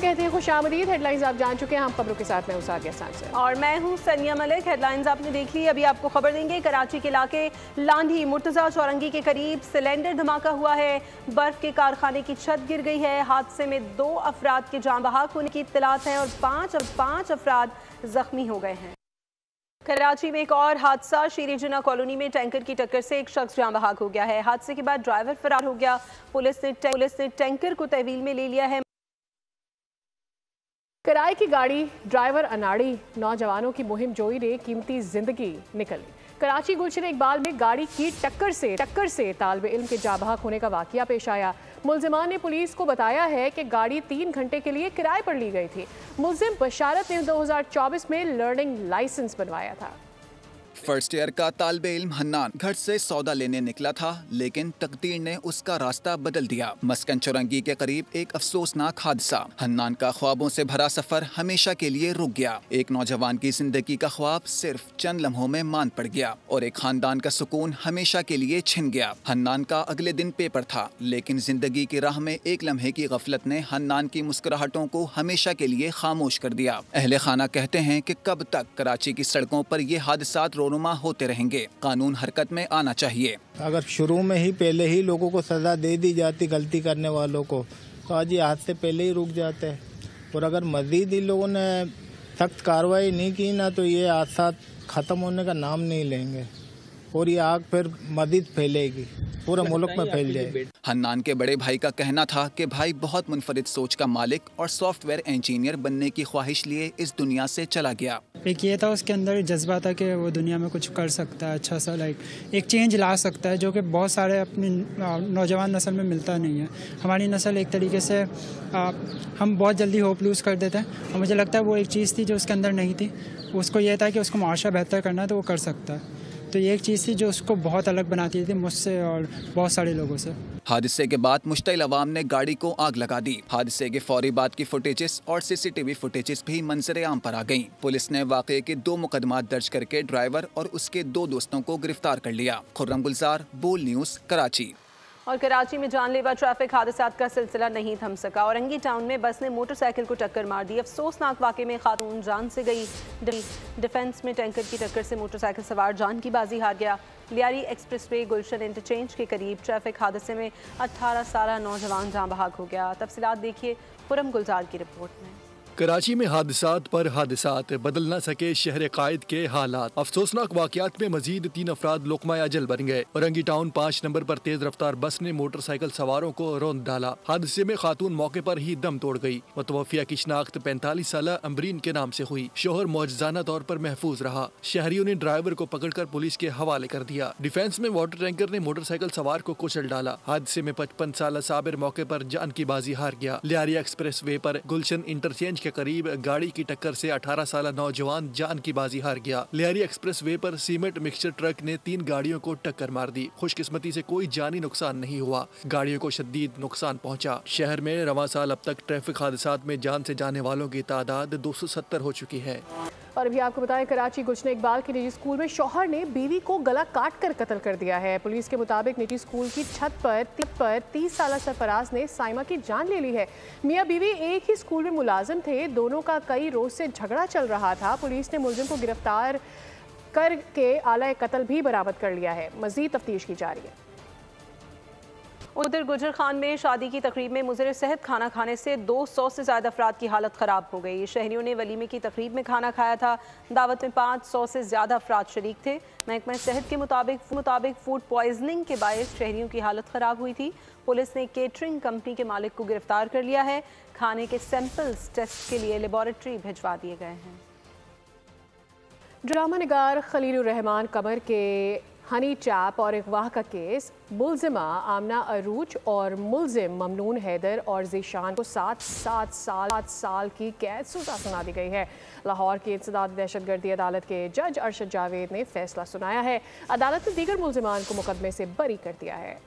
कहते हैं खुशामदीद। हेडलाइंस आप जान चुके हैं, हम खबरों के साथ मैं सादिया सांसद और मैं हूं सनिया मलिक। हेडलाइंस आपने देख ली, अभी आपको खबर देंगे। कराची के इलाके लांढी मुर्तजा चौरंगी के करीब सिलेंडर धमाका हुआ है। बर्फ के कारखाने की छत गिर गई है। हादसे में 2 अफराद के जान बहक होने की इत्तलात हैं और 5 अफराद जख्मी हो गए हैं। कराची में एक और हादसा, शेरी जिन्ना कॉलोनी में टैंकर की टक्कर से एक शख्स जान बहक हो गया है। हादसे के बाद ड्राइवर फरार हो गया। पुलिस ने टैंकर को तहवील में ले लिया है। किराए की गाड़ी, ड्राइवर अनाड़ी, नौजवानों की मुहिम जोई ने कीमती जिंदगी निकली। कराची गुलशन इकबाल में गाड़ी की टक्कर से तालिब इल्म के जाँ बहक होने का वाकया पेश आया। मुल्जिमान ने पुलिस को बताया है कि गाड़ी 3 घंटे के लिए किराए पर ली गई थी। मुल्जिम बशारत ने 2024 में लर्निंग लाइसेंस बनवाया था। फर्स्ट ईयर का तालिब इल्म हन्नान घर से सौदा लेने निकला था, लेकिन तकदीर ने उसका रास्ता बदल दिया। मस्कन चौरंगी के करीब एक अफसोसनाक हादसा। हन्नान का ख्वाबों से भरा सफर हमेशा के लिए रुक गया। एक नौजवान की जिंदगी का ख्वाब सिर्फ चंद लम्हों में मान पड़ गया और एक खानदान का सुकून हमेशा के लिए छिन गया। हन्नान का अगले दिन पेपर था, लेकिन जिंदगी की राह में एक लम्हे की गफलत ने हन्नान की मुस्कुराहटों को हमेशा के लिए खामोश कर दिया। अहले खाना कहते हैं कि कब तक कराची की सड़कों पर ये हादसात रोनुमा होते रहेंगे। कानून हरकत में आना चाहिए। अगर शुरू में ही पहले ही लोगों को सजा दे दी जाती गलती करने वालों को, तो आज ये हादसे पहले ही रुक जाते। और अगर मजीद इन लोगों ने सख्त कार्रवाई नहीं की ना, तो ये हादसा खत्म होने का नाम नहीं लेंगे और ये आग फिर मजीद फैलेगी, पूरे मुल्क में फैल जाएगी। हन्नान के बड़े भाई का कहना था कि भाई बहुत मुनफरिद सोच का मालिक और सॉफ्टवेयर इंजीनियर बनने की ख्वाहिश लिए इस दुनिया से चला गया। एक ये था उसके अंदर जज्बा था कि वो दुनिया में कुछ कर सकता है, अच्छा सा एक चेंज ला सकता है, जो कि बहुत सारे अपनी नौजवान नस्ल में मिलता नहीं है। हमारी नस्ल एक तरीके से हम बहुत जल्दी होप लूज़ कर देते हैं और मुझे लगता है वो एक चीज़ थी जो उसके अंदर नहीं थी। उसको ये था कि उसको मुआशरा बेहतर करना है तो वो कर सकता है। तो ये एक चीज़ थी जो उसको बहुत अलग बनाती थी मुझसे और बहुत सारे लोगों से। हादसे के बाद मुश्तइल अवाम ने गाड़ी को आग लगा दी। हादसे के फौरी बाद की फुटेजेस और CCTV फुटेजेस भी मंजर आम पर आ गईं। पुलिस ने वाक़े के 2 मुकदमात दर्ज करके ड्राइवर और उसके 2 दोस्तों को गिरफ्तार कर लिया। खुर्रम गुलजार, बोल न्यूज़, कराची। और कराची में जानलेवा ट्रैफिक हादसात का सिलसिला नहीं थम सका। औरंगी टाउन में बस ने मोटरसाइकिल को टक्कर मार दी। अफसोसनाक वाक़े में खातून जान से गई। डिफेंस में टैंकर की टक्कर से मोटरसाइकिल सवार जान की बाजी हार गया। लियारी एक्सप्रेसवे गुलशन इंटरचेंज के करीब ट्रैफिक हादसे में 18 साला नौजवान जाँ बहक हो गया। तफसीलात देखिए खुर्रम गुलजार की रिपोर्ट में। कराची में हादसात पर हादसात, बदल न सके शहर कायद के हालात। अफसोसनाक वाकयात में मजीद 3 अफराद लुकमा अजल बन गए। औरंगी टाउन 5 नंबर पर तेज रफ्तार बस ने मोटरसाइकिल सवारों को रौंद डाला। हादसे में खातून मौके पर ही दम तोड़ गई। मुतवफ़िया की शिनाख्त 45 साला अम्बरीन के नाम से हुई। शोहर मौजज़ाना तौर पर महफूज रहा। शहरियों ने ड्राइवर को पकड़कर पुलिस के हवाले कर दिया। डिफेंस में वाटर टैंकर ने मोटरसाइकिल सवार को कुचल डाला। हादसे में 55 साला साबिर मौके पर जान की बाजी हार गया। लियारी एक्सप्रेस वे पर गुलशन इंटरचेंज के करीब गाड़ी की टक्कर से 18 साला नौजवान जान की बाजी हार गया। लियारी एक्सप्रेस वे पर सीमेंट मिक्सचर ट्रक ने 3 गाड़ियों को टक्कर मार दी। खुशकिस्मती से कोई जानी नुकसान नहीं हुआ, गाड़ियों को शदीद नुकसान पहुंचा। शहर में रवां साल अब तक ट्रैफिक हादसात में जान से जाने वालों की तादाद 270 हो चुकी है। और अभी आपको बताएं, कराची गुलशन इकबाल के निजी स्कूल में शौहर ने बीवी को गला काट कर कत्ल कर दिया है। पुलिस के मुताबिक निजी स्कूल की छत पर 30 साला सरफराज ने साइमा की जान ले ली है। मियाँ बीवी एक ही स्कूल में मुलाजिम थे। दोनों का कई रोज से झगड़ा चल रहा था। पुलिस ने मुलजिम को गिरफ्तार करके आला कत्ल भी बरामद कर लिया है। मजीद तफ्तीश की जा रही है। उधर गुजर खान में शादी की तकरीब में मुज़र सेहत खाना खाने से 200 से ज़्यादा अफराद की हालत ख़राब हो गई। शहरियों ने वलीमे की तकरीब में खाना खाया था। दावत में 500 से ज़्यादा अफराद शरीक थे। महकमा सेहत के मुताबिक फूड पॉइजनिंग के बायस शहरियों की हालत ख़राब हुई थी। पुलिस ने केटरिंग कंपनी के मालिक को गिरफ्तार कर लिया है। खाने के सैंपल्स टेस्ट के लिए लेबॉरेटरी भिजवा दिए गए हैं। ड्रामा निगार खलीलुर रहमान कमर के हनी ट्रैप और अगवा का केस, मुल्जिमा आमना अरूज और मुल्जिम ममनून हैदर और ज़ीशान को 7 साल की कैद सज़ा सुना दी गई है। लाहौर की इंसदाद दहशतगर्दी अदालत के जज अरशद जावेद ने फैसला सुनाया है। अदालत ने दीगर मुल्जिमान को मुकदमे से बरी कर दिया है।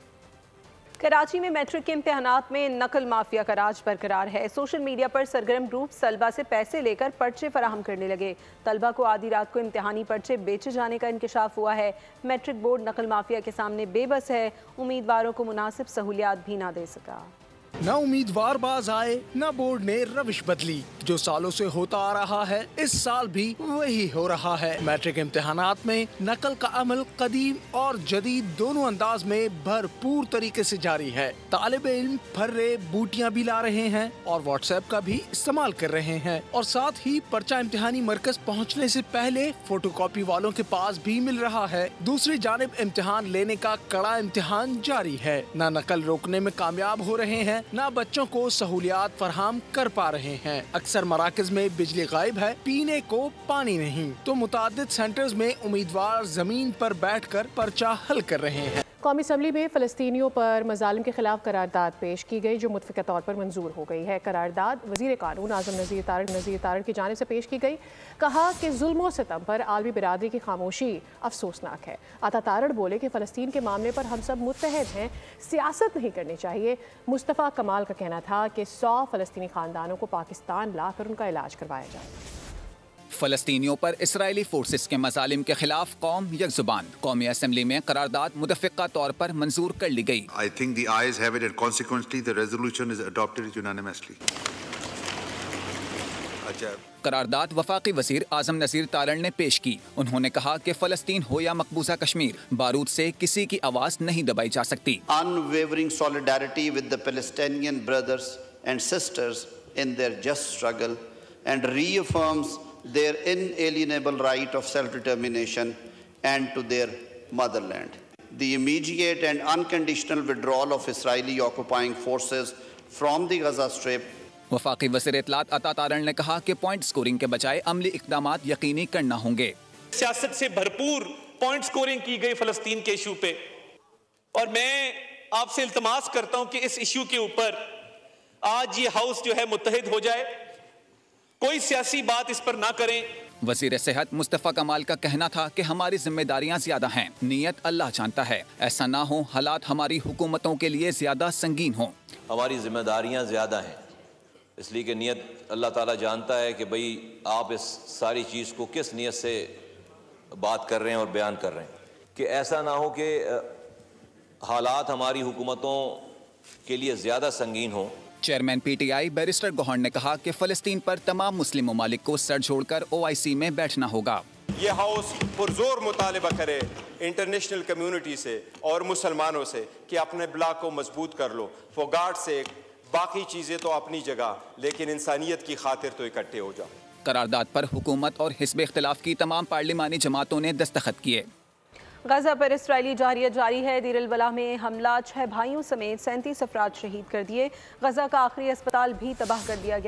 कराची में मैट्रिक के इम्तिहानात में नकल माफिया का राज बरकरार है। सोशल मीडिया पर सरगर्म ग्रुप तलबा से पैसे लेकर पर्चे फराहम करने लगे। तलबा को आधी रात को इम्तिहानी पर्चे बेचे जाने का इंकशाफ हुआ है। मैट्रिक बोर्ड नकल माफिया के सामने बेबस है। उम्मीदवारों को मुनासिब सहूलियात भी ना दे सका। न उम्मीदवार बाज आए, न बोर्ड ने रविश बदली। जो सालों से होता आ रहा है, इस साल भी वही हो रहा है। मैट्रिक इम्तिहानात में नकल का अमल कदीम और जदीद दोनों अंदाज में भरपूर तरीके से जारी है। तालिब इल्म फर्रे बूटियां भी ला रहे हैं और व्हाट्सएप का भी इस्तेमाल कर रहे हैं, और साथ ही पर्चा इम्तिहानी मरकज पहुँचने से पहले फोटोकॉपी वालों के पास भी मिल रहा है। दूसरी जानिब इम्तिहान लेने का कड़ा इम्तिहान जारी है। न नकल रोकने में कामयाब हो रहे हैं, न बच्चों को सहूलियात फराहम कर पा रहे हैं। अक्सर मराकज में बिजली गायब है, पीने को पानी नहीं, तो मुतादिद सेंटर्स में उम्मीदवार जमीन पर बैठकर पर्चा हल कर रहे हैं। कौमी असम्बली में फ़लस्तीनियों पर मज़ालिम के खिलाफ करारदाद पेश की गई, जो मुतफ़िक़ा तौर पर मंजूर हो गई है। करारदाद वज़ीर कानून आज़म नज़ीर तारड़ की जानिब से पेश की गई। कहा कि जुल्म और सितम पर आलमी बिरादरी की खामोशी अफसोसनाक है। आता तारड़ बोले कि फ़लस्तीन के मामले पर हम सब मुत्तहद हैं, सियासत नहीं करनी चाहिए। मुस्तफ़ा कमाल का कहना था कि 100 फ़लस्तीनी ख़ानदानों को पाकिस्तान लाकर उनका इलाज करवाया जाए। फ़लस्तीनियों पर इसराइली फोर्सेस के मज़ालिम के खिलाफ कौम यकजुबान। कौमी असम्बली में करारदाद मुतफ़िक़ा तौर पर मंजूर कर ली गई। I think the ayes have it and consequently the resolution is adopted unanimously. करारदाद वफाकी वज़ीर आज़म नज़ीर तारड़ ने पेश की। उन्होंने कहा कि फ़लस्तीन हो या मकबूजा कश्मीर, बारूद से किसी की आवाज़ नहीं दबाई जा सकती। Unwavering solidarity with the Palestinian brothers and sisters in their just struggle and reaffirms their inalienable right of self-determination and to their motherland. The immediate and unconditional withdrawal of Israeli occupying forces from the Gaza Strip. वफाकी वज़ीर इत्तलात अता तारड़ ने कहा कि point scoring के बजाय अमली इक़दामात यकीनी करना होंगे। सियासत से भरपूर पॉइंट स्कोरिंग की गई फ़लस्तीन के इशू पे, और मैं आपसे इल्तमास करता हूं कि इस इशू के ऊपर आज ये हाउस जो है मुत्तहिद हो जाए, कोई सियासी बात इस पर ना करें। वज़ीर सेहत मुस्तफ़ा कमाल का कहना था कि हमारी जिम्मेदारियां ज्यादा हैं, नीयत अल्लाह जानता है। ऐसा ना हो हालात हमारी हुकूमतों के लिए ज्यादा संगीन हो। हमारी जिम्मेदारियां ज्यादा हैं, इसलिए कि नीयत अल्लाह ताला जानता है कि भाई आप इस सारी चीज़ को किस नीयत से बात कर रहे हैं और बयान कर रहे हैं, कि ऐसा ना हो कि हालात हमारी हुकूमतों के लिए ज़्यादा संगीन हो। चेयरमैन PTI बैरिस्टर गौहर ने कहा कि फ़लस्तीन पर तमाम मुस्लिम ममालिक को सर जोड़कर OIC में बैठना होगा। ये हाउस पुरजोर मुतालिबा करे इंटरनेशनल कम्युनिटी से और मुसलमानों से कि अपने ब्लॉक को मजबूत कर लो। फॉर गॉड सेक, बाकी चीज़ें तो अपनी जगह, लेकिन इंसानियत की खातिर तो इकट्ठे हो जाओ। करारदाद पर हुकूमत और हिस्ब इख्तिलाफ की तमाम पार्लिमानी जमातों ने दस्तखत किए। गजा पर इसराइली जारियत जारी है। दीर अल बलाह में हमला 6 भाइयों समेत 37 अफराद शहीद कर दिए। गजा का आखिरी अस्पताल भी तबाह कर दिया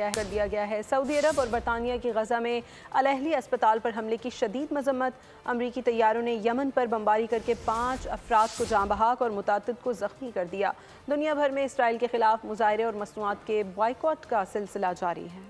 गया है। सऊदी अरब और बरतानिया की गजा में अल अहली अस्पताल पर हमले की शदीद मजम्मत। अमरीकी तैयारों ने यमन पर बमबारी करके 5 अफराद को जाँ बहक और मुतादिद को जख्मी कर दिया। दुनिया भर में इसराइल के खिलाफ मुजाहरे और मसनूआत के बॉयकॉट का सिलसिला जारी है।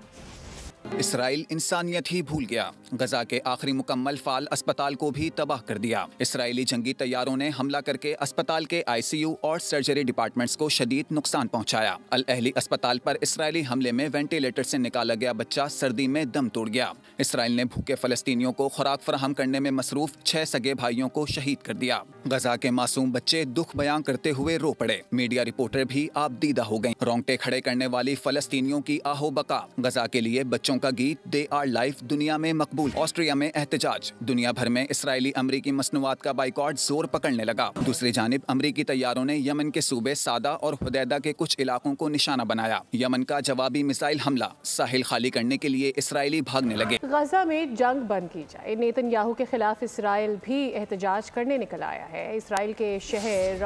इसराइल इंसानियत ही भूल गया। गजा के आखिरी मुकम्मल फाल अस्पताल को भी तबाह कर दिया। इसराइली जंगी तैयारों ने हमला करके अस्पताल के ICU और सर्जरी डिपार्टमेंट्स को शदीद नुकसान पहुंचाया। अल अहली अस्पताल पर इसराइली हमले में वेंटिलेटर से निकाला गया बच्चा सर्दी में दम तोड़ गया। इसराइल ने भूखे फ़लस्तीनियों को खुराक फराहम करने में मसरूफ 6 सगे भाइयों को शहीद कर दिया। गजा के मासूम बच्चे दुख बयां करते हुए रो पड़े। मीडिया रिपोर्टर भी आबदीदा हो गयी। रोंगटे खड़े करने वाली फ़लस्तीनियों की आहो बका। गजा के लिए बच्चों का गीत दे आर लाइफ दुनिया में मकबूल। ऑस्ट्रिया में एहतजाज। दुनिया भर में इसराइली अमरीकी मसनूआत का बाइकॉट जोर पकड़ने लगा। दूसरी जानिब अमरीकी तैयारों ने यमन के सूबे सादा और हुदैदा के कुछ इलाकों को निशाना बनाया। यमन का जवाबी मिसाइल हमला। साहिल खाली करने के लिए इसराइली भागने लगे। गजा में जंग बंद की जाए, नेतन्याहू के खिलाफ इसराइल भी एहतजाज करने निकल आया है। इसराइल के शहर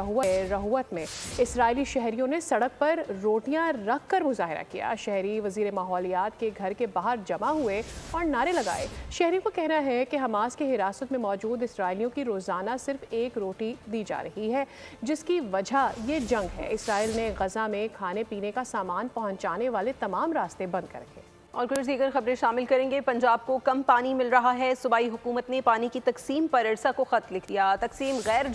रहुवत में इसराइली शहरियों ने सड़क पर रोटियां रख कर मुजाहरा किया। शहरी वजीर माहौलियात के घर के बाहर जमा हुए और नारे लगाए। शहरियों का कहना है कि हमास की हिरासत में मौजूद इसराइलियों की रोजाना सिर्फ 1 रोटी दी जा रही है, जिसकी वजह ये जंग है। इसराइल ने गजा में खाने पीने का सामान पहुंचाने वाले तमाम रास्ते बंद कर रखे। और कुछ दीगर खबरें शामिल करेंगे। पंजाब को कम पानी मिल रहा है। सूबाई हुकूमत ने पानी की तकसीम पर इरसा को खत लिख दिया। तकसीम गैर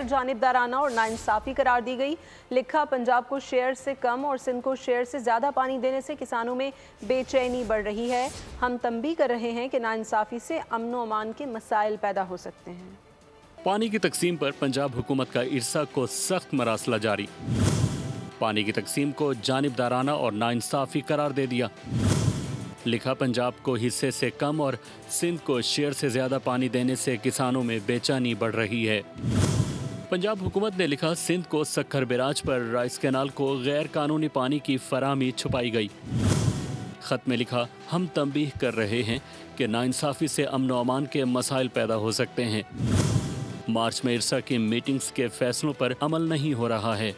जानिबदाराना और नाइंसाफ़ी करार दी गई। लिखा, पंजाब को शेयर से कम और सिंध को शेयर से ज़्यादा पानी देने से किसानों में बेचैनी बढ़ रही है। हम तंबीह कर रहे हैं कि नाइंसाफ़ी से अमन व अमान के मसाइल पैदा हो सकते हैं। पानी की तकसीम पर पंजाब हुकूमत का इरसा को सख्त मरासला जारी। पानी की तकसीम को जानिबदाराना और नाइंसाफी करार दे दिया। लिखा, पंजाब को हिस्से से कम और सिंध को शेयर से ज़्यादा पानी देने से किसानों में बेचैनी बढ़ रही है। पंजाब हुकूमत ने लिखा, सिंध को सक्खर बैराज पर राइस कैनाल को गैर कानूनी पानी की फराहमी छुपाई गई। ख़त में लिखा, हम तंबीह कर रहे हैं कि नाइंसाफ़ी से अमन व अमान के मसाइल पैदा हो सकते हैं। मार्च में इरसा की मीटिंग्स के फैसलों पर अमल नहीं हो रहा है।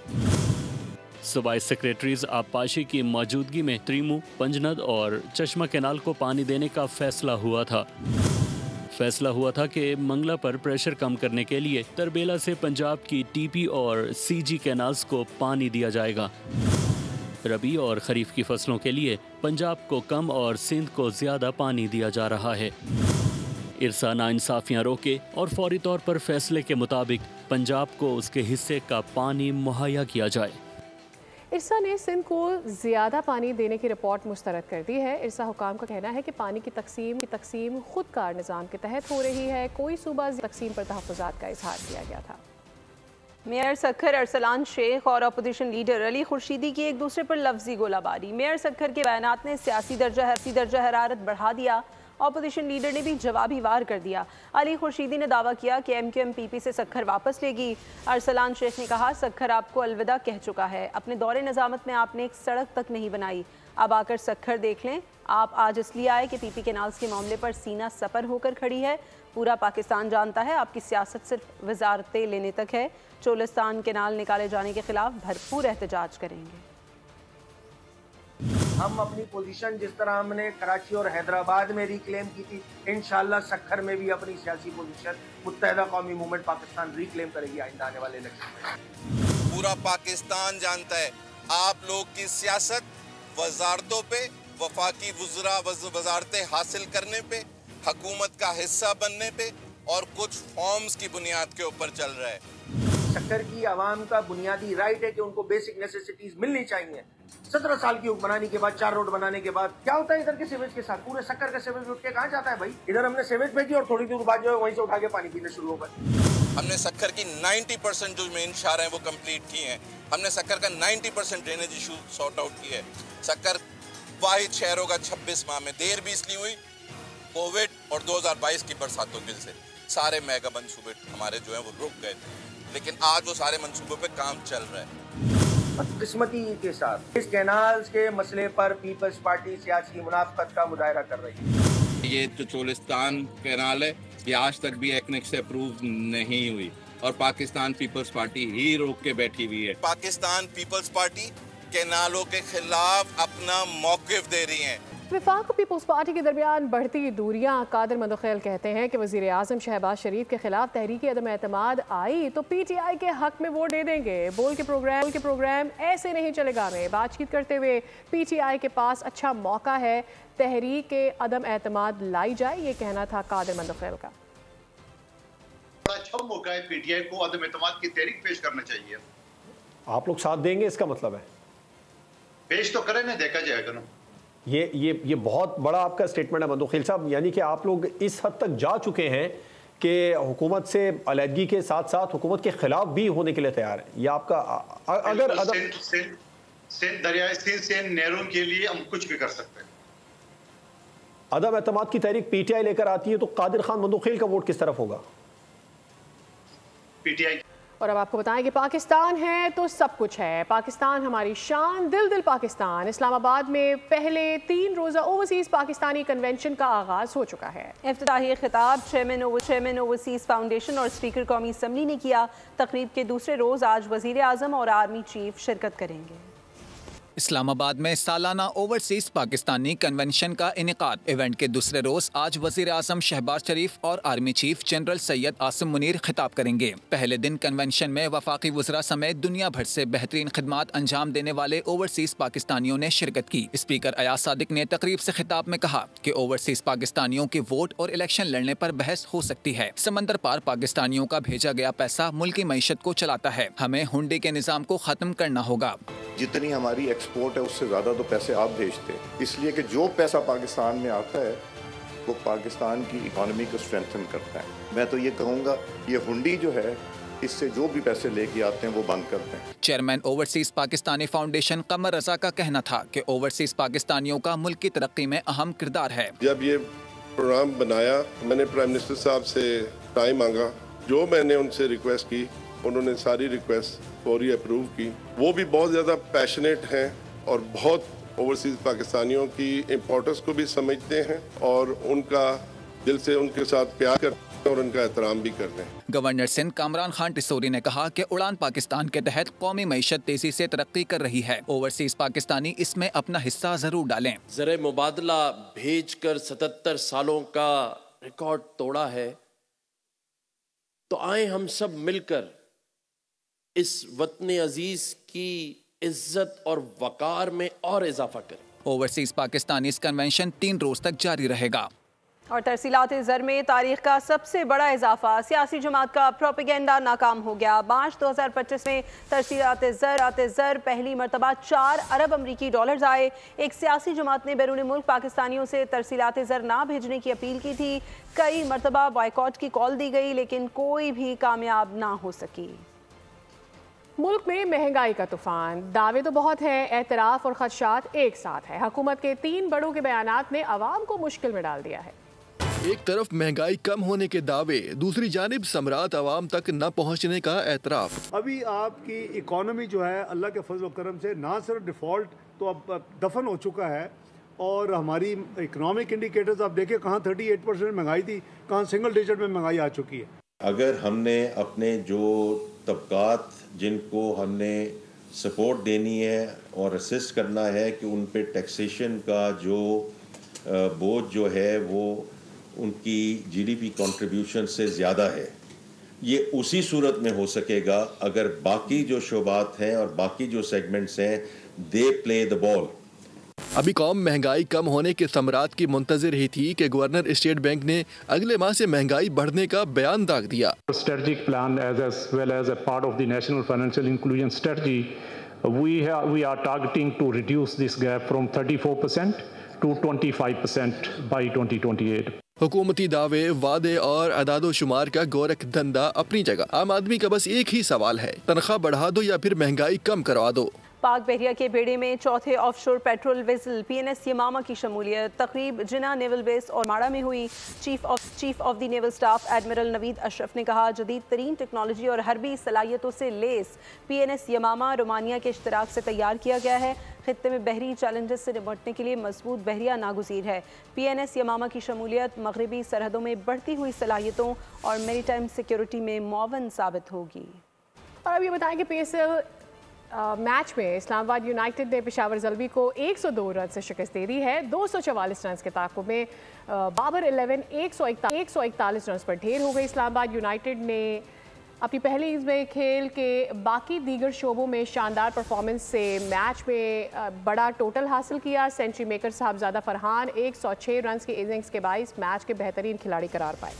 सूबाई सेक्रेटरीज आबपाशी की मौजूदगी में त्रीमू, पंजनद और चश्मा कैनाल को पानी देने का फैसला हुआ था कि मंगला पर प्रेशर कम करने के लिए तरबेला से पंजाब की टीपी और सीजी कैनाल्स को पानी दिया जाएगा। रबी और खरीफ की फसलों के लिए पंजाब को कम और सिंध को ज़्यादा पानी दिया जा रहा है। इरसा नाइंसाफियाँ रोके और फौरी तौर पर फैसले के मुताबिक पंजाब को उसके हिस्से का पानी मुहैया किया जाए। इरसा ने सिंध को ज़्यादा पानी देने की रिपोर्ट मुस्तरद कर दी है। इरसा हुकाम का कहना है कि पानी की तकसीम खुदकार निज़ाम के तहत हो रही है। कोई सूबा तकसीम पर तहफ़्फ़ुज़ात का इजहार किया गया था। मेयर सक्खर अरसलान शेख और अपोजिशन लीडर अली खुर्शीदी की एक दूसरे पर लफ्जी गोलाबारी। मेयर सक्खर के बयानात ने सियासी दर्जा हरारत बढ़ा दिया। अपोजिशन लीडर ने भी जवाबी वार कर दिया। अली खुर्शीदी ने दावा किया कि MQM PP से सक्खर वापस लेगी। अरसलान शेख ने कहा, सक्खर आपको अलविदा कह चुका है। अपने दौरे निजामत में आपने एक सड़क तक नहीं बनाई। अब आकर सक्खर देख लें। आप आज इसलिए आए कि PP कैनाल्स के मामले पर सीना सपर होकर खड़ी है। पूरा पाकिस्तान जानता है आपकी सियासत सिर्फ वजारतें लेने तक है। चोलिस्तान कैनाल निकाले जाने के खिलाफ भरपूर एहतजाज करेंगे। हम अपनी पोजीशन जिस तरह हमने कराची और हैदराबाद में रिक्लेम की थी, इंशाल्लाह सक्खर में भी अपनी सियासी पोजीशन मुत्तहिदा कौमी मूवमेंट पाकिस्तान रिक्लेम करेगी आइंदा आने वाले इलेक्शन में। पूरा पाकिस्तान जानता है आप लोग की सियासत वजारतों पे, वफाकी वज़रा वजारतें हासिल करने पे, हुकूमत का हिस्सा बनने पे और कुछ फॉर्म्स की बुनियाद के ऊपर चल रहा है। सक्खर की आवाम का बुनियादी राइट है कि उनको बेसिक नेसेसिटीज मिलनी चाहिए। 17 साल की हुक्मरानी के बाद 4 रोड बनाने के बाद क्या होता है इधर के सीवेज के साथ? पूरे सक्खर का सीवेज उठ के कहाँ जाता है भाई? इधर हमने सीवेज भेजी और थोड़ी दूर बाद जो है वहीं से उठा के पानी पीने शुरू हो गए। हमने सक्खर की 90% जो मेन शार हैं वो कंप्लीट की हैं। हमने सक्खर का 90% ड्रेनेज इशू सॉर्ट आउट किया है। सक्खर वाहिद शहर होगा 26 माह में। देर भी इसलिए हुई कोविड और 2022 की बरसातों के से सारे मेगा मंसूबे हमारे जो है वो रुक गए थे, लेकिन आज वो सारे मंसूबों पे काम चल रहा है। बदकिस्मती के साथ इस कैनाल्स के मसले पर पीपल्स पार्टी सियासी मुनाफकत का मुजाहरा कर रही है। ये जो चोलिस्तान कैनाल है ये आज तक भी एक्नेक से अप्रूव नहीं हुई और पाकिस्तान पीपल्स पार्टी ही रोक के बैठी हुई है। पाकिस्तान पीपल्स पार्टी कैनालों के खिलाफ अपना मौक़िफ़ दे रही है। वफाक और पीपल्स पार्टी के दरमियान बढ़ती दूरियां। कादिर मंदोखेल कहते हैं कि वज़ीर आज़म शहबाज शरीफ के खिलाफ तहरीक अदम एतमाद आई तो PTI के हक में वोट दे देंगे। बोल के प्रोग्राम ऐसे नहीं चलेगा में बातचीत करते हुए PTI के पास अच्छा मौका है, तहरीक अदम एतमाद लाई जाए, ये कहना था कादिर मंदोखेल का। बड़ा अच्छा मौका है PTI को अदम एतमाद की तहरीक पेश करना चाहिए। आप लोग साथ देंगे इसका मतलब है? पेश तो करें ना, देखा जाएगा ना। ये बहुत बड़ा आपका स्टेटमेंट है मंदोखेल साहब, यानी कि आप लोग इस हद तक जा चुके हैं कि हुकूमत से अलहदगी के साथ साथ हुकूमत के खिलाफ भी होने के लिए तैयार है। ये आपका अगर दरियाए सिंध से नहरों के लिए हम कुछ भी कर सकते हैं। अदम एतमाद की तहरीक PTI लेकर आती है तो कादिर खान मंदोखेल का वोट किस तरफ होगा? PTI। और अब आपको बताएं कि पाकिस्तान है तो सब कुछ है। पाकिस्तान हमारी शान, दिल पाकिस्तान। इस्लामाबाद में पहले 3 रोज़ा ओवरसीज़ पाकिस्तानी कन्वेंशन का आगाज़ हो चुका है। इफ्तिताही खिताब चेयरमैन ओवरसीज़ फाउंडेशन और स्पीकर कौमी असम्बली ने किया। तकरीब के दूसरे रोज़ आज वज़ीर आज़म और आर्मी चीफ शिरकत करेंगे। इस्लामाबाद में सालाना ओवरसीज पाकिस्तानी कन्वेंशन का इनेकाद। इवेंट के दूसरे रोज आज वजीर आजम शहबाज शरीफ और army chief general Syed Asim Munir खिताब करेंगे। पहले दिन कन्वेंशन में वफाकी वज़रा समेत दुनिया भर से बेहतरीन खिदमात अंजाम देने वाले ओवरसीज पाकिस्तानियों ने शिरकत की। स्पीकर अयाज सादिक ने तकरीब से खिताब में कहा कि ओवरसीज पाकिस्तानियों के वोट और इलेक्शन लड़ने पर बहस हो सकती है। समंदर पार पाकिस्तानियों का भेजा गया पैसा मुल्की मईशत को चलाता है। हमें हुंडी के निज़ाम को खत्म करना होगा। जितनी हमारी एक्सपोर्ट है उससे ज़्यादा तो पैसे आप भेजते हैं, इसलिए कि जो पैसा पाकिस्तान में आता है वो पाकिस्तान की इकॉनमी को स्ट्रेंथन करता है। मैं तो ये कहूँगा ये हुंडी जो है इससे जो भी पैसे लेके आते हैं वो बंद कर दें। चेयरमैन ओवरसीज पाकिस्तानी फाउंडेशन कमर रजा का कहना था कि ओवरसीज पाकिस्तानियों का मुल्क की तरक्की में अहम किरदार है। जब ये प्रोग्राम बनाया, मैंने प्राइम मिनिस्टर साहब से टाइम मांगा, जो मैंने उनसे रिक्वेस्ट की उन्होंने सारी रिक्वेस्ट फौरी अप्रूव की। वो भी बहुत ज़्यादा पैशनेट हैं और बहुत ओवरसीज पाकिस्तानियों की इम्पोर्टेंस को भी समझते हैं और उनका दिल से उनके साथ प्यार करते हैं और उनका एहतराम भी करते हैं। गवर्नर सिंध कामरान खान टिसोरी ने कहा कि उड़ान पाकिस्तान के तहत कौमी मईशत तेजी से तरक्की कर रही है। ओवरसीज पाकिस्तानी इसमें अपना हिस्सा जरूर डालें। ज़र मुबादला भेजकर 77 सालों का रिकॉर्ड तोड़ा है, तो आए हम सब मिलकर इस वतन अजीज की इज्जत और वकार में और इजाफा करें। ओवरसीज पाकिस्तानी इस कन्वेंशन 3 रोज तक जारी रहेगा। और तरसीलात ज़र में तारीख का सबसे बड़ा इजाफा, सियासी जमात का प्रोपेगेंडा नाकाम हो गया। मार्च 2025 में तरसीलात ज़र पहली मरतबा 4 अरब अमरीकी डॉलर्स आए। एक सियासी जमात ने बैरून मुल्क पाकिस्तानियों से तरसीलात ज़र ना भेजने की अपील की थी। कई मरतबा बॉयकॉट की कॉल दी गई, लेकिन कोई भी कामयाब ना हो सकी। मुल्क में महंगाई का तूफान, दावे तो बहुत हैं, एतराफ़ और खदशात एक साथ है। हुकूमत के 3 बड़ों के बयानात ने अवाम को मुश्किल में डाल दिया है। एक तरफ महंगाई कम होने के दावे, दूसरी जानिब समरात आवाम तक न पहुंचने का एतराफ। अभी आपकी इकोनॉमी जो है अल्लाह के फजल करम से ना सिर्फ डिफॉल्ट तो अब दफन हो चुका है, और हमारी इकोनॉमिक इंडिकेटर्स आप देखें कहाँ 38% महंगाई थी, कहाँ सिंगल डिजिट में महंगाई आ चुकी है। अगर हमने अपने जो तबकात जिनको हमने सपोर्ट देनी है और असिस्ट करना है कि उन पे टैक्सेशन का जो बोझ जो है वो उनकी जीडीपी कंट्रीब्यूशन से ज़्यादा है, ये उसी सूरत में हो सकेगा अगर बाकी जो शोबात हैं और बाकी जो सेगमेंट्स हैं दे प्ले द बॉल। अभी कौम महंगाई कम होने के समरात की मुंतज़िर ही थी कि गवर्नर स्टेट बैंक ने अगले माह से महंगाई बढ़ने का बयान दाग दिया। Strategic plan as well as a part of the national financial inclusion strategy, we are targeting to reduce this gap from 34% to 25% by 2028. हुकूमती दावे, वादे और अदादो शुमार का गोरख धंधा अपनी जगह। आम आदमी का बस एक ही सवाल है, तनख्वाह बढ़ा दो या फिर महंगाई कम करवा दो। पाक बहरिया के बेड़े में 4थे ऑफशोर पेट्रोल वेसल PNS यमामा की शमूलियत। तकरीब जिना नेवल बेस और माड़ा में हुई। Chief of the naval staff admiral Naveed Ashraf ने कहा, जदीद तरीन टेक्नोलॉजी और हरबी सलाहियतों से लेस PNS यमामा रोमानिया के इश्तराक से तैयार किया गया है। खित्ते में बहरी चैलेंजेस से निपटने के लिए मजबूत बहरिया नागुज़ीर है। PNS यमामा की शमूलियत मगरबी सरहदों में बढ़ती हुई सलाहियतों और मेरीटाइम सिक्योरिटी में मुआवन साबित होगी। और अब ये बताएं कि PSL मैच में इस्लामाबाद यूनाइटेड ने पेशावर ज़ल्बी को 102 रन से शिकस्त दे दी है। 244 रन के ताक़ुब में बाबर 11 141 रन पर ढेर हो गई। इस्लामाबाद यूनाइटेड ने अपनी पहली इनिंग्स में खेल के बाकी दीगर शोबों में शानदार परफॉर्मेंस से मैच में बड़ा टोटल हासिल किया। सेंचुरी मेकर साहबजादा फरहान 106 रन की इनिंग्स के बाइस मैच के बेहतरीन खिलाड़ी करार पाए।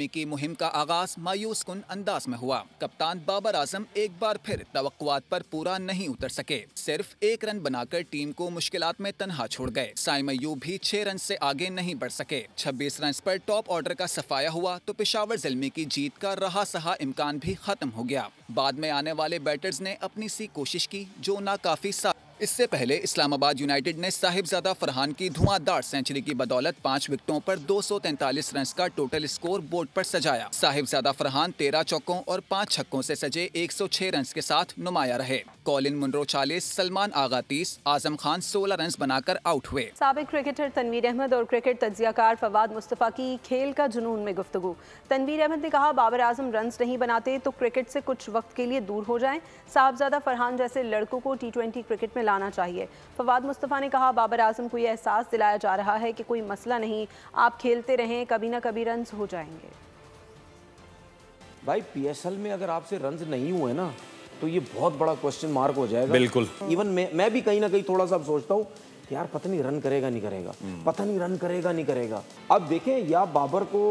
की मुहिम का आगाज मायूस कुन अंदाज में हुआ। कप्तान बाबर आजम एक बार फिर तवक्कुआत पर पूरा नहीं उतर सके। सिर्फ 1 रन बनाकर टीम को मुश्किलात में तन्हा छोड़ गए। साइम अय्यूब भी 6 रन से आगे नहीं बढ़ सके। 26 रन पर टॉप ऑर्डर का सफाया हुआ तो पेशावर ज़ल्मी की जीत का रहा सहा इम्कान भी खत्म हो गया। बाद में आने वाले बैटर्स ने अपनी सी कोशिश की जो नाकाफी सा। इससे पहले इस्लामाबाद यूनाइटेड ने साहिबजादा फरहान की धुआंधार सेंचुरी की बदौलत 5 विकेटों पर 243 रन का टोटल स्कोर बोर्ड पर सजाया। साहिबजादा फरहान 13 चौकों और 5 छक्कों से सजे 106 रन के साथ नुमाया रहे। कॉलिन मुनरो 40, सलमान आगा 30, आजम खान 16 रन बनाकर आउट हुए। साबिक क्रिकेटर तनवीर अहमद और क्रिकेट तज्जियाकार फवाद मुस्तफ़ा की खेल का जुनून में गुफ्तगू। तनवीर अहमद ने कहा, बाबर आजम रन नहीं बनाते तो क्रिकेट से कुछ वक्त के लिए दूर हो जाएं। साहिबजादा फरहान जैसे लड़कों को T20 क्रिकेट में लाना चाहिए। फवाद मुस्तफ़ा ने कहा, बाबर आजम को यह एहसास दिलाया जा रहा है कि कोई मसला नहीं, आप खेलते रहें, कभी ना कभी रन हो जाएंगे। भाई PSL में अगर आपसे रन नहीं हुए ना तो ये बहुत बड़ा क्वेश्चन मार्क हो जाएगा। बिल्कुल। इवन मैं भी कहीं ना कहीं थोड़ा सा सोचता हूँ कि यार पता नहीं रन करेगा नहीं करेगा, पता नहीं रन करेगा नहीं करेगा। अब देखें, या बाबर को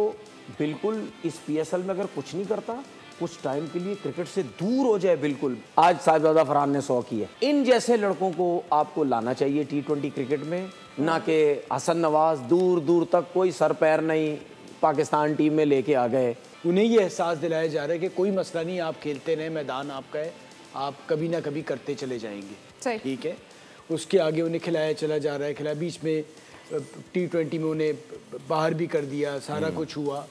बिल्कुल इस PSL में अगर कुछ नहीं करता, कुछ टाइम के लिए क्रिकेट से दूर हो जाए बिल्कुल। आज साहिबजादा फरहान ने 100 की है। इन जैसे लड़कों को आपको लाना चाहिए T20 क्रिकेट में, ना कि हसन नवाज दूर दूर तक कोई सर पैर नहीं पाकिस्तान टीम में लेके आ गए। उन्हें ये एहसास दिलाया जा रहा है कि कोई मसला नहीं, आप खेलते रहें, मैदान आपका है, आप कभी ना कभी करते चले जाएंगे, ठीक है। उसके आगे उन्हें खिलाया चला जा रहा है, खिलाया, बीच में T20 में उन्हें बाहर भी कर दिया, सारा कुछ हुआ।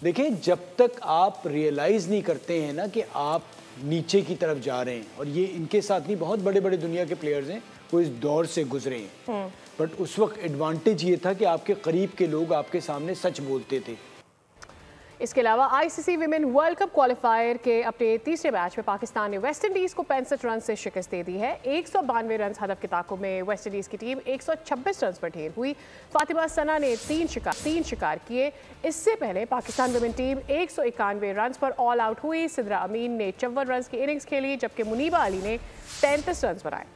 देखिए, जब तक आप रियलाइज़ नहीं करते हैं ना कि आप नीचे की तरफ जा रहे हैं, और ये इनके साथ नहीं, बहुत बड़े बड़े दुनिया के प्लेयर्स हैं वो इस दौर से गुजरे हैं, बट उस वक्त एडवांटेज ये था कि आपके करीब के लोग आपके सामने सच बोलते थे। इसके अलावा ICC women world cup qualifier के अपने तीसरे मैच में पाकिस्तान ने वेस्ट इंडीज़ को 65 रन से शिकस्त दे दी है। 192 रन हदफ के ताक़ुब में वेस्ट इंडीज़ की टीम 126 रन पर ढेर हुई। फातिमा सना ने तीन शिकार किए। इससे पहले पाकिस्तान विमेन टीम 191 रन पर ऑल आउट हुई। सिद्रा अमीन ने 54 रन की इनिंग्स खेली, जबकि मुनीबा अली ने 33 रन बनाए।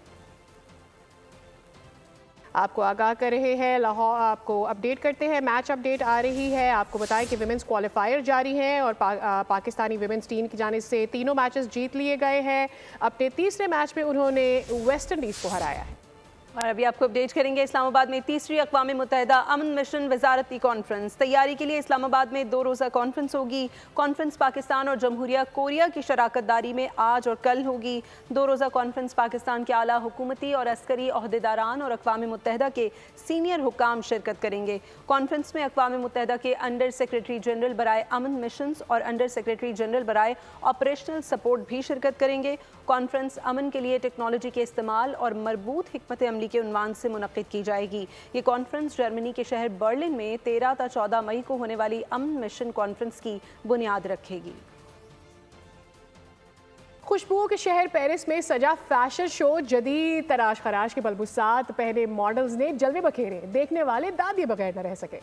आपको आगाह कर रहे हैं लाहौर, आपको अपडेट करते हैं, मैच अपडेट आ रही है। आपको बताएं कि विमेंस क्वालिफायर जारी है और पाकिस्तानी विमेंस टीम की जानिब से तीनों मैचेस जीत लिए गए हैं। अपने तीसरे मैच में उन्होंने वेस्ट इंडीज़ को हराया है। और अभी आपको अपडेट करेंगे इस्लामाबाद में तीसरी अक़वाम मुत्तहिदा अमन मिशन वजारती कॉन्फ्रेंस। तैयारी के लिए इस्लामाबाद में 2 रोज़ा कॉन्फ्रेंस होगी। कॉन्फ्रेंस पाकिस्तान और जमहूरिया कोरिया की शराकत दारी में आज और कल होगी। 2 रोज़ा कॉन्फ्रेंस पाकिस्तान के आला हुकूमती और अस्करी अहदेदारान और अक़वाम मुत्तहिदा के सीनियर हुकाम शिरकत करेंगे। कॉन्फ्रेंस में अक़वाम मुत्तहिदा के अंडर सेक्रेटरी जनरल बराए अमन मिशंस और अंडर सेक्रेटरी जनरल बराए ऑपरेशनल सपोर्ट भी शिरकत करेंगे। कॉन्फ्रेंस अमन के लिए टेक्नोलॉजी के इस्तेमाल और मरबूत हिकमत अमली के उन्वान से मुनक़िद की जाएगी। ये कॉन्फ्रेंस जर्मनी के शहर बर्लिन में 13 से 14 मई को होने वाली अमन मिशन कॉन्फ्रेंस की बुनियाद रखेगी। खुशबुओं के शहर पेरिस में सजा फैशन शो, जदीद तराश खराश के बलबुसात पहने मॉडल्स ने जलवे बखेरे, देखने वाले दादिए बगैर न रह सके।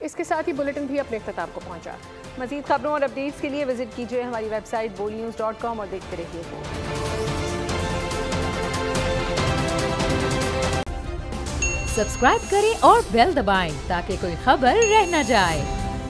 इसके साथ ही बुलेटिन भी अपने इख्तिताम को पहुंचा। मज़ीद खबरों और अपडेट्स के लिए विजिट कीजिए हमारी वेबसाइट bolnews.com और देखते रहिए। सब्सक्राइब करें और बेल दबाएं ताकि कोई खबर रह न जाए।